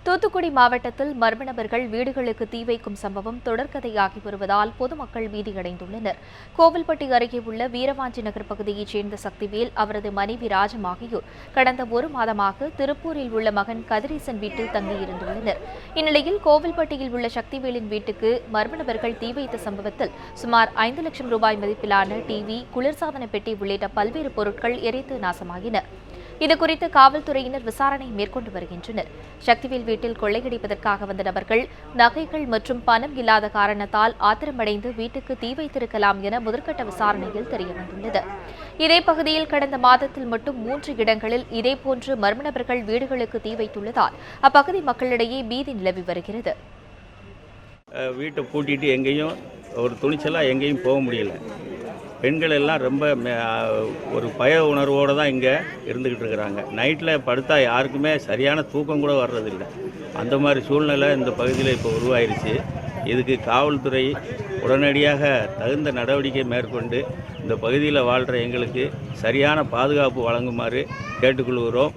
தூத்துக்குடி மாவட்டத்தில் மர்ம நபர்கள் வீடுகளுக்கு தீ வைக்கும் சம்பவம் தொடர்கதையாகி வருவதால் பொதுமக்கள் பீதியடைந்துள்ளனர். கோவில்பட்டி அருகே உள்ள வீரவாஞ்சி நகர் பகுதியைச் சேர்ந்த சக்திவேல், அவரது மனைவி ராஜம் ஆகியோர் கடந்த ஒரு மாதமாக திருப்பூரில் உள்ள மகன் கதிரேசன் வீட்டில் தங்கியிருந்துள்ளனர். இந்நிலையில் கோவில்பட்டியில் உள்ள சக்திவேலின் வீட்டுக்கு மர்ம நபர்கள் தீ வைத்த சம்பவத்தில் சுமார் 5 லட்சம் ரூபாய் மதிப்பிலான டிவி, குளிர்சாதன பெட்டி உள்ளிட்ட பல்வேறு பொருட்கள் எரித்து நாசமாகின. இதுகுறித்து காவல்துறையினர் விசாரணை மேற்கொண்டு வருகின்றனர். சக்திவேல் வீட்டில் கொள்ளையடிப்பதற்காக வந்த நபர்கள் நகைகள் மற்றும் பணம் இல்லாத காரணத்தால் ஆத்திரமடைந்து வீட்டுக்கு தீ வைத்திருக்கலாம் என முதற்கட்ட விசாரணையில் தெரியவந்துள்ளது. இதே பகுதியில் கடந்த மாதத்தில் மட்டும் 3 இடங்களில் இதேபோன்று மர்ம நபர்கள் வீடுகளுக்கு தீ வைத்துள்ளதால் அப்பகுதி மக்களிடையே பீதி நிலவி வருகிறது. வீட்டை பூட்டிட்டு எங்கேயும் ஒரு துணிச்சலாக எங்கேயும் போக முடியல. பெண்கள் எல்லாம் ரொம்ப ஒரு பய உணர்வோடு தான் இங்கே இருந்துக்கிட்டு இருக்கிறாங்க. நைட்டில் படுத்தா யாருக்குமே சரியான தூக்கம் கூட வர்றதில்லை. அந்த மாதிரி சூழ்நிலை இந்த பகுதியில் இப்போ உருவாயிருச்சு. இதுக்கு காவல்துறை உடனடியாக தகுந்த நடவடிக்கை மேற்கொண்டு இந்த பகுதியில் வாழ்கிற எங்களுக்கு சரியான பாதுகாப்பு வழங்குமாறு கேட்டுக்கொள்கிறோம்.